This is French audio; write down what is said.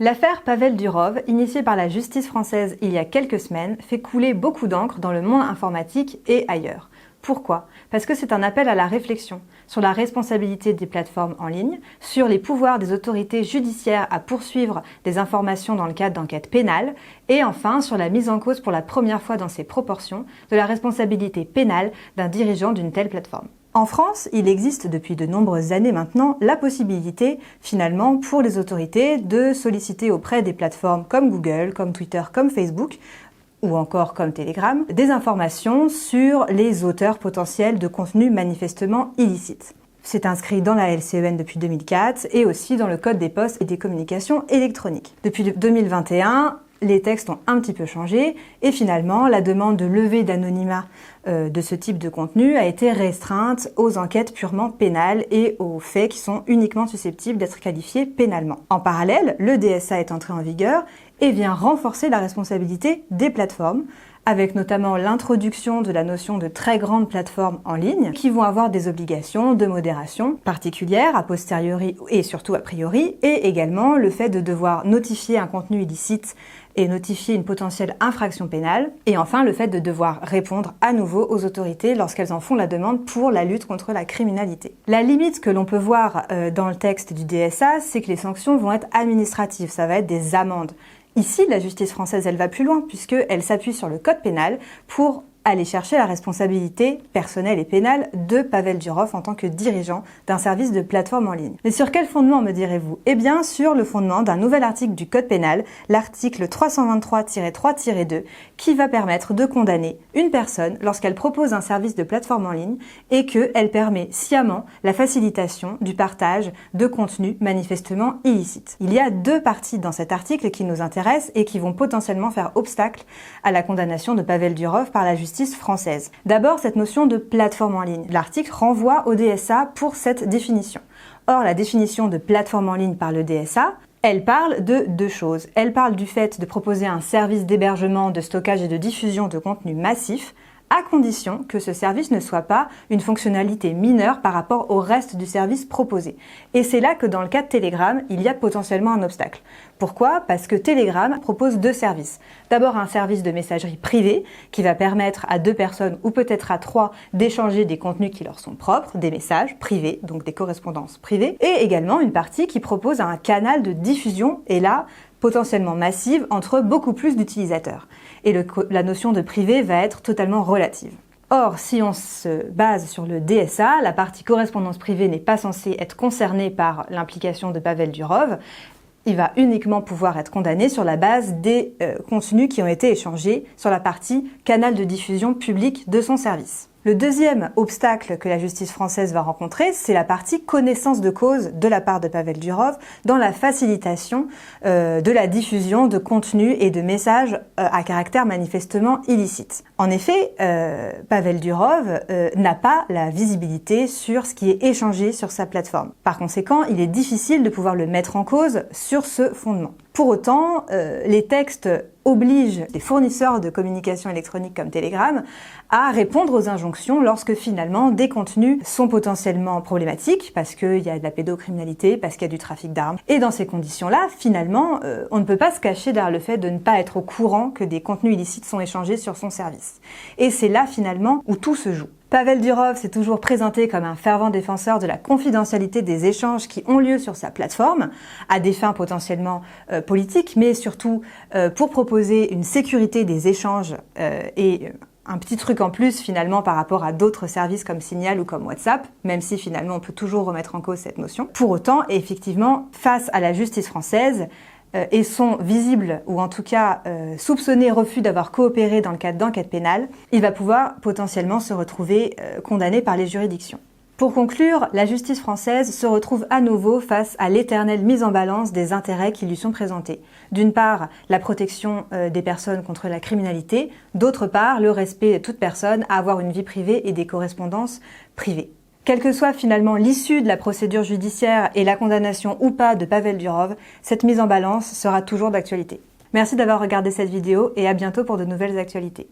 L'affaire Pavel Durov, initiée par la justice française il y a quelques semaines, fait couler beaucoup d'encre dans le monde informatique et ailleurs. Pourquoi? Parce que c'est un appel à la réflexion sur la responsabilité des plateformes en ligne, sur les pouvoirs des autorités judiciaires à poursuivre des informations dans le cadre d'enquêtes pénales, et enfin sur la mise en cause pour la première fois dans ses proportions de la responsabilité pénale d'un dirigeant d'une telle plateforme. En France, il existe depuis de nombreuses années maintenant la possibilité, finalement, pour les autorités de solliciter auprès des plateformes comme Google, comme Twitter, comme Facebook, ou encore comme Telegram, des informations sur les auteurs potentiels de contenus manifestement illicites. C'est inscrit dans la LCEN depuis 2004 et aussi dans le Code des postes et des communications électroniques. Depuis 2021, les textes ont un petit peu changé et finalement, la demande de levée d'anonymat de ce type de contenu a été restreinte aux enquêtes purement pénales et aux faits qui sont uniquement susceptibles d'être qualifiés pénalement. En parallèle, le DSA est entré en vigueur et vient renforcer la responsabilité des plateformes, avec notamment l'introduction de la notion de très grandes plateformes en ligne qui vont avoir des obligations de modération particulières a posteriori et surtout a priori, et également le fait de devoir notifier un contenu illicite et notifier une potentielle infraction pénale, et enfin le fait de devoir répondre à nouveau aux autorités lorsqu'elles en font la demande pour la lutte contre la criminalité. La limite que l'on peut voir dans le texte du DSA, c'est que les sanctions vont être administratives, ça va être des amendes. Ici, la justice française, elle va plus loin puisqu'elle s'appuie sur le code pénal pour aller chercher la responsabilité personnelle et pénale de Pavel Durov en tant que dirigeant d'un service de plateforme en ligne. Mais sur quel fondement, me direz-vous? Eh bien, sur le fondement d'un nouvel article du code pénal, l'article 323-3-2, qui va permettre de condamner une personne lorsqu'elle propose un service de plateforme en ligne et qu'elle permet sciemment la facilitation du partage de contenus manifestement illicites. Il y a deux parties dans cet article qui nous intéressent et qui vont potentiellement faire obstacle à la condamnation de Pavel Durov par la justice française. D'abord, cette notion de plateforme en ligne. L'article renvoie au DSA pour cette définition. Or, la définition de plateforme en ligne par le DSA, elle parle de deux choses. Elle parle du fait de proposer un service d'hébergement, de stockage et de diffusion de contenu massif, à condition que ce service ne soit pas une fonctionnalité mineure par rapport au reste du service proposé. Et c'est là que dans le cas de Telegram, il y a potentiellement un obstacle. Pourquoi? Parce que Telegram propose deux services. D'abord un service de messagerie privée qui va permettre à deux personnes ou peut-être à trois d'échanger des contenus qui leur sont propres, des messages privés, donc des correspondances privées, et également une partie qui propose un canal de diffusion, et là, potentiellement massive entre beaucoup plus d'utilisateurs. Et la notion de privé va être totalement relative. Or, si on se base sur le DSA, la partie correspondance privée n'est pas censée être concernée par l'implication de Pavel Durov. Il va uniquement pouvoir être condamné sur la base des contenus qui ont été échangés sur la partie canal de diffusion public de son service. Le deuxième obstacle que la justice française va rencontrer, c'est la partie connaissance de cause de la part de Pavel Durov dans la facilitation de la diffusion de contenus et de messages à caractère manifestement illicite. En effet, Pavel Durov n'a pas la visibilité sur ce qui est échangé sur sa plateforme. Par conséquent, il est difficile de pouvoir le mettre en cause sur ce fondement. Pour autant, les textes obligent les fournisseurs de communication électronique comme Telegram à répondre aux injonctions lorsque finalement des contenus sont potentiellement problématiques parce qu'il y a de la pédocriminalité, parce qu'il y a du trafic d'armes. Et dans ces conditions-là, finalement, on ne peut pas se cacher derrière le fait de ne pas être au courant que des contenus illicites sont échangés sur son service. Et c'est là finalement où tout se joue. Pavel Durov s'est toujours présenté comme un fervent défenseur de la confidentialité des échanges qui ont lieu sur sa plateforme, à des fins potentiellement politiques, mais surtout pour proposer une sécurité des échanges et un petit truc en plus finalement par rapport à d'autres services comme Signal ou comme WhatsApp, même si finalement on peut toujours remettre en cause cette notion. Pour autant, effectivement, face à la justice française, et sont visibles, ou en tout cas soupçonnés refus d'avoir coopéré dans le cadre d'enquête pénale, il va pouvoir potentiellement se retrouver condamné par les juridictions. Pour conclure, la justice française se retrouve à nouveau face à l'éternelle mise en balance des intérêts qui lui sont présentés. D'une part, la protection des personnes contre la criminalité, d'autre part, le respect de toute personne à avoir une vie privée et des correspondances privées. Quelle que soit finalement l'issue de la procédure judiciaire et la condamnation ou pas de Pavel Durov, cette mise en balance sera toujours d'actualité. Merci d'avoir regardé cette vidéo et à bientôt pour de nouvelles actualités.